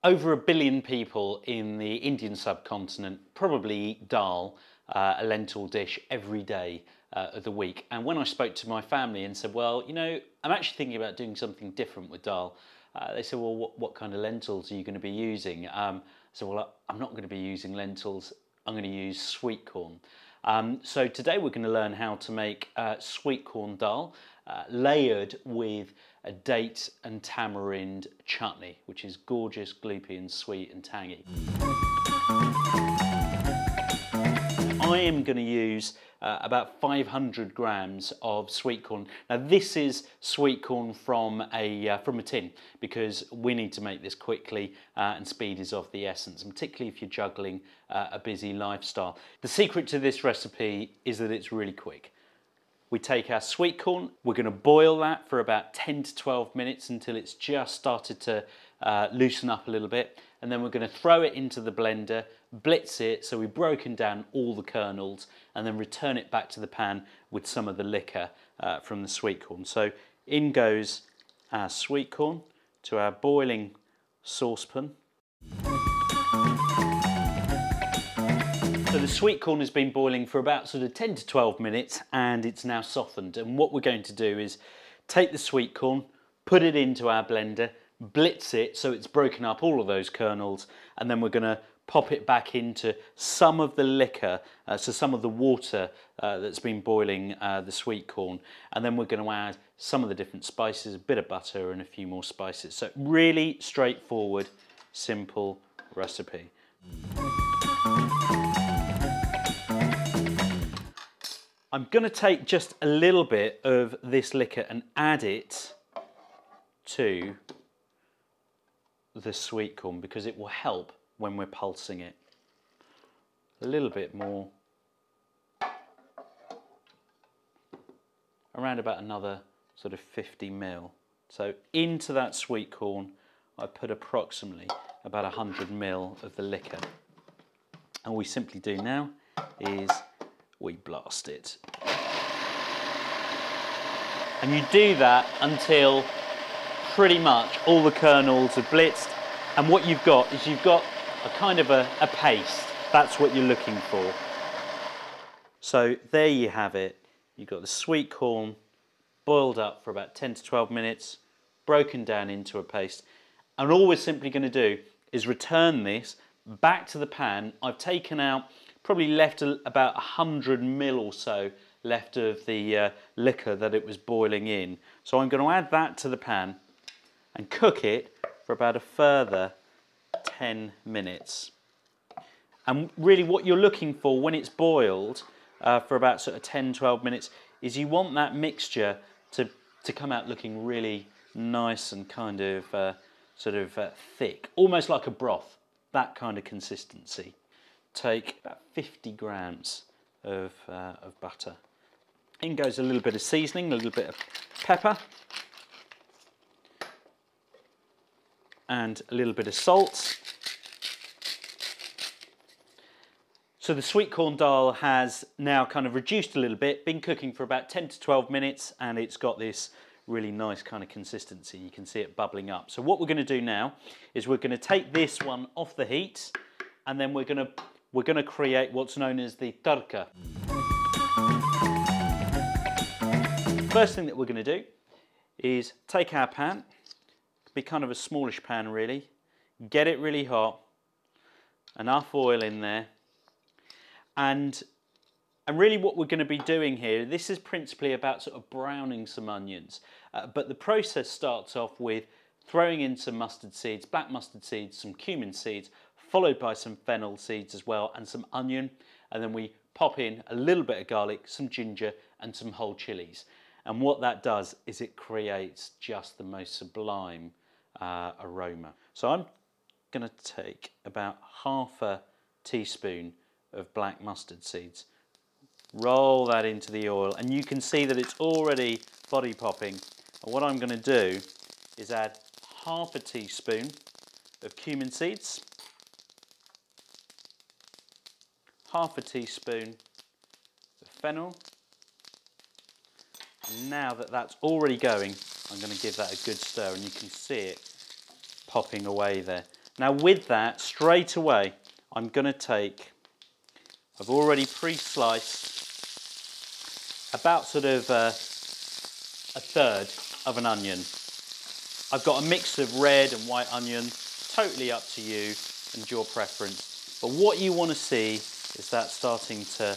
Over 1 billion people in the Indian subcontinent probably eat dal, a lentil dish, every day of the week. And when I spoke to my family and said, well, I'm actually thinking about doing something different with dal, they said, well, what kind of lentils are you going to be using? I said, well, I'm not going to be using lentils, I'm going to use sweet corn. So today we're going to learn how to make sweet corn dal, layered with a date and tamarind chutney, which is gorgeous, gloopy and sweet and tangy. I am going to use about 500 grams of sweet corn. Now this is sweet corn from a tin, because we need to make this quickly and speed is of the essence, and particularly if you're juggling a busy lifestyle. The secret to this recipe is that it's really quick. We take our sweet corn, we're going to boil that for about 10 to 12 minutes until it's just started to loosen up a little bit, and then we're going to throw it into the blender, blitz it so we've broken down all the kernels, and then return it back to the pan with some of the liquor from the sweet corn. So in goes our sweet corn to our boiling saucepan. So the sweet corn has been boiling for about sort of 10 to 12 minutes and it's now softened. And what we're going to do is take the sweet corn, put it into our blender, blitz it so it's broken up all of those kernels, and then we're going to pop it back into some of the liquor, so some of the water that's been boiling the sweet corn, and then we're going to add some of the different spices, a bit of butter and a few more spices. So really straightforward, simple recipe. I'm going to take just a little bit of this liquor and add it to the sweet corn because it will help when we're pulsing it. A little bit more. Around about another sort of 50 ml. So into that sweet corn I put approximately about 100 ml of the liquor. And all we simply do now is we blast it. And you do that until pretty much all the kernels are blitzed, and what you've got is you've got a kind of a paste. That's what you're looking for. So there you have it. You've got the sweet corn boiled up for about 10 to 12 minutes, broken down into a paste. And all we're simply going to do is return this back to the pan. I've taken out, probably left about 100 ml or so left of the liquor that it was boiling in. So I'm going to add that to the pan and cook it for about a further 10 minutes. And really what you're looking for when it's boiled for about sort of 10-12 minutes is you want that mixture to come out looking really nice and kind of thick, almost like a broth, that kind of consistency. Take about 50 grams of butter. In goes a little bit of seasoning, a little bit of pepper, and a little bit of salt. So the sweet corn dal has now kind of reduced a little bit, been cooking for about 10 to 12 minutes, and it's got this really nice kind of consistency. You can see it bubbling up. So what we're going to do now is we're going to take this one off the heat, and then we're going to create what's known as the tadka. First thing that we're going to do is take our pan, be kind of a smallish pan really, get it really hot, enough oil in there, and really what we're going to be doing here, this is principally about sort of browning some onions, but the process starts off with throwing in some mustard seeds, black mustard seeds, some cumin seeds, followed by some fennel seeds as well, and some onion, and then we pop in a little bit of garlic, some ginger and some whole chilies. And what that does is it creates just the most sublime aroma. So I'm going to take about half a teaspoon of black mustard seeds, roll that into the oil, and you can see that it's already body popping. And what I'm going to do is add half a teaspoon of cumin seeds, half a teaspoon of fennel, and now that that's already going, I'm going to give that a good stir, and you can see it popping away there. Now with that, straight away, I'm going to take, I've already pre-sliced about sort of a third of an onion. I've got a mix of red and white onion, totally up to you and your preference. But what you want to see is that starting to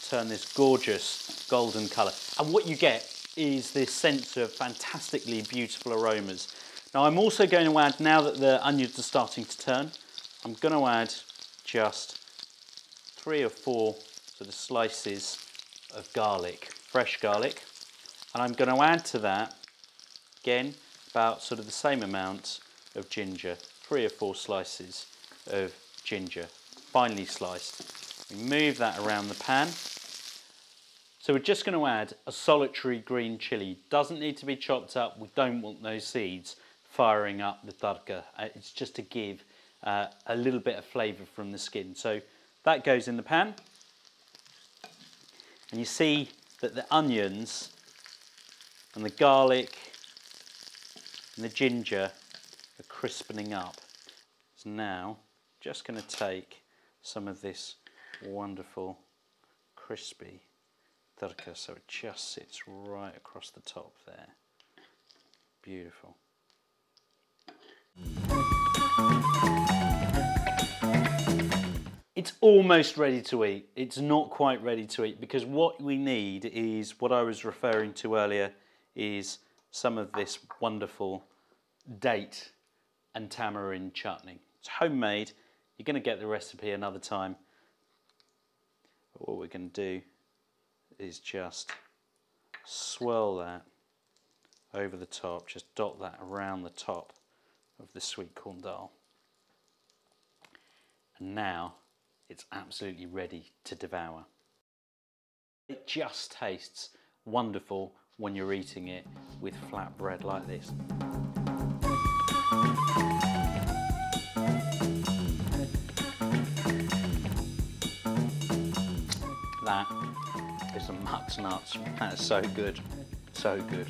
turn this gorgeous golden colour. And what you get is this sense of fantastically beautiful aromas. Now I'm also going to add, now that the onions are starting to turn, I'm going to add just 3 or 4 sort of slices of garlic, fresh garlic. And I'm going to add to that, again, about sort of the same amount of ginger, 3 or 4 slices of ginger, finely sliced. We move that around the pan. So we're just going to add a solitary green chilli. Doesn't need to be chopped up. We don't want those seeds firing up the tadka. It's just to give a little bit of flavour from the skin. So that goes in the pan. And you see that the onions and the garlic and the ginger are crispening up. So now, just going to take some of this wonderful crispy tadka, so it just sits right across the top there. Beautiful. It's almost ready to eat. It's not quite ready to eat because what we need is, what I was referring to earlier, is some of this wonderful date and tamarind chutney. It's homemade. You're going to get the recipe another time. But what we're going to do is just swirl that over the top, just dot that around the top of the sweetcorn dal. And now it's absolutely ready to devour. It just tastes wonderful when you're eating it with flat bread like this. That is a muck's nuts. That is so good, so good.